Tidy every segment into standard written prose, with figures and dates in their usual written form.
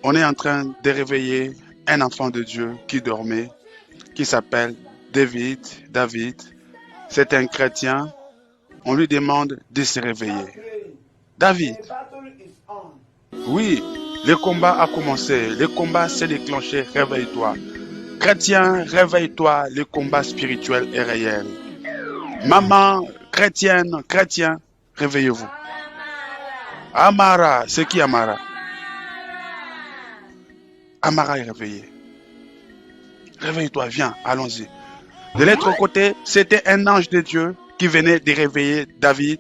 On est en train de réveiller un enfant de Dieu qui dormait, qui s'appelle David. David, c'est un chrétien. On lui demande de se réveiller. David, oui, le combat a commencé. Le combat s'est déclenché. Réveille-toi. Chrétien, réveille-toi. Le combat spirituel est réel. Maman, chrétienne, chrétien, réveillez-vous. Amara, c'est qui Amara? Amara est réveillé. Réveille-toi, viens, allons-y. De l'autre côté, c'était un ange de Dieu qui venait de réveiller David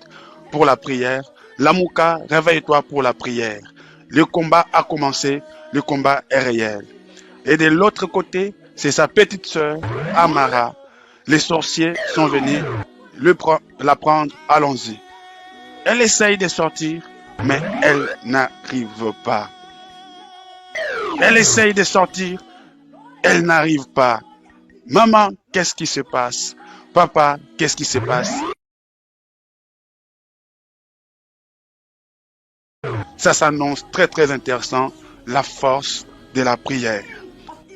pour la prière. Lamouka, réveille-toi pour la prière. Le combat a commencé, le combat est réel. Et de l'autre côté, c'est sa petite sœur, Amara. Les sorciers sont venus la prendre, allons-y. Elle essaye de sortir, mais elle n'arrive pas. Elle essaye de sortir, elle n'arrive pas. Maman, qu'est-ce qui se passe? Papa, qu'est-ce qui se passe? Ça s'annonce très très intéressant, la force de la prière,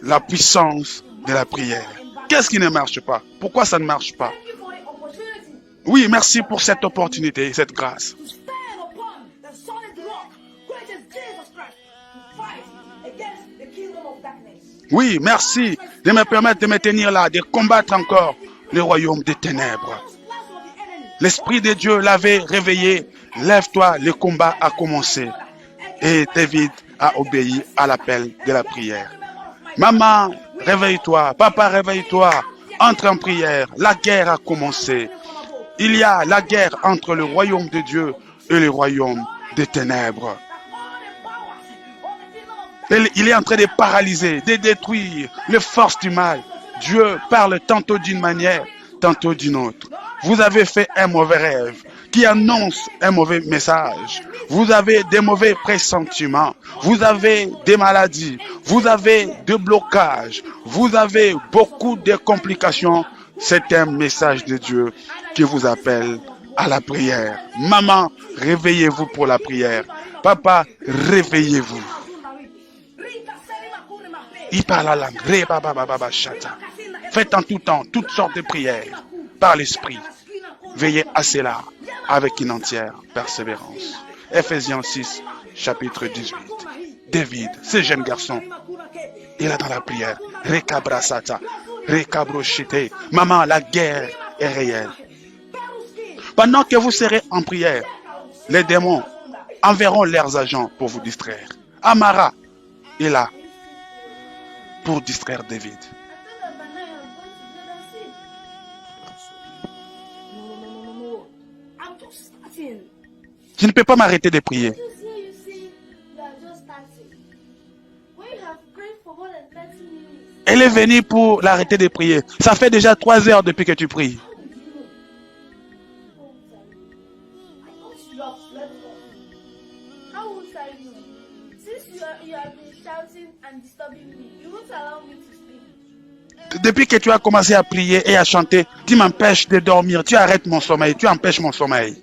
la puissance de la prière. Qu'est-ce qui ne marche pas? Pourquoi ça ne marche pas? Oui, merci pour cette opportunité, cette grâce. Oui, merci de me permettre de me tenir là, de combattre encore le royaume des ténèbres. L'Esprit de Dieu l'avait réveillé. Lève-toi, le combat a commencé. Et David a obéi à l'appel de la prière. Maman, réveille-toi. Papa, réveille-toi. Entre en prière. La guerre a commencé. Il y a la guerre entre le royaume de Dieu et le royaume des ténèbres. Il est en train de paralyser, de détruire les forces du mal. Dieu parle tantôt d'une manière, tantôt d'une autre. Vous avez fait un mauvais rêve qui annonce un mauvais message. Vous avez des mauvais pressentiments. Vous avez des maladies. Vous avez des blocages. Vous avez beaucoup de complications. C'est un message de Dieu qui vous appelle à la prière. Maman, réveillez-vous pour la prière. Papa, réveillez-vous. Il parle la langue. Faites en tout temps toutes sortes de prières par l'esprit. Veillez à cela avec une entière persévérance. Ephésiens 6, chapitre 18. David, ce jeune garçon, il est dans la prière. Rekabrasata, rekabroshite. Maman, la guerre est réelle. Pendant que vous serez en prière, les démons enverront leurs agents pour vous distraire. Amara est là pour distraire David. Je ne peux pas m'arrêter de prier. Elle est venue pour l'arrêter de prier. Ça fait déjà 3 heures depuis que tu pries. Depuis que tu as commencé à prier et à chanter, tu m'empêches de dormir, tu arrêtes mon sommeil, tu empêches mon sommeil.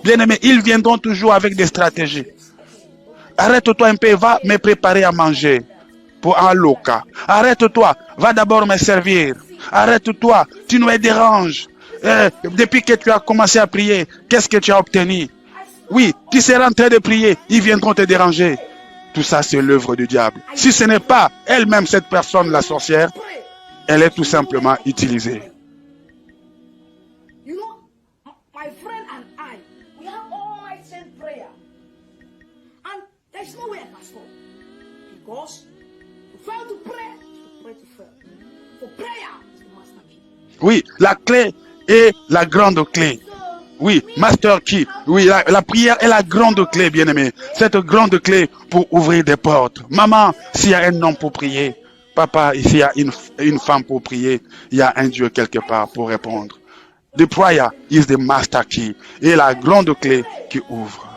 Bien-aimé, ils viendront toujours avec des stratégies. Arrête-toi un peu, va me préparer à manger pour un loca. Arrête-toi, va d'abord me servir. Arrête-toi, tu nous déranges. Depuis que tu as commencé à prier, qu'est-ce que tu as obtenu? Oui, tu seras en train de prier, ils viendront te déranger. Tout ça, c'est l'œuvre du diable. Si ce n'est pas elle-même, cette personne, la sorcière, elle est tout simplement utilisée. Oui, la clé est la grande clé. Oui, master key. Oui, la prière est la grande clé, bien-aimé. Cette grande clé pour ouvrir des portes. Maman, s'il y a un homme pour prier, papa, s'il y a une femme pour prier, il y a un Dieu quelque part pour répondre. The prayer is the master key. Et la grande clé qui ouvre.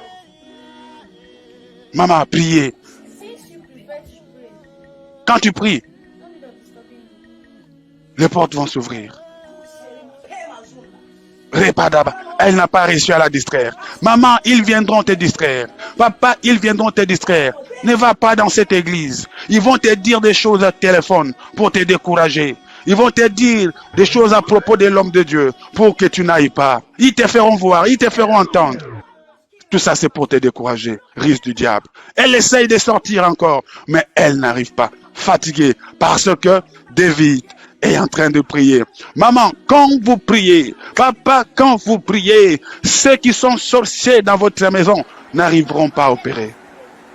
Maman, priez. Quand tu pries, les portes vont s'ouvrir. Repadaba. Elle n'a pas réussi à la distraire. Maman, ils viendront te distraire. Papa, ils viendront te distraire. Ne va pas dans cette église. Ils vont te dire des choses à téléphone pour te décourager. Ils vont te dire des choses à propos de l'homme de Dieu pour que tu n'ailles pas. Ils te feront voir, ils te feront entendre. Tout ça, c'est pour te décourager. Risque du diable. Elle essaye de sortir encore, mais elle n'arrive pas. Fatiguée parce que David est en train de prier. Maman, quand vous priez, papa, quand vous priez, ceux qui sont sorciers dans votre maison n'arriveront pas à opérer.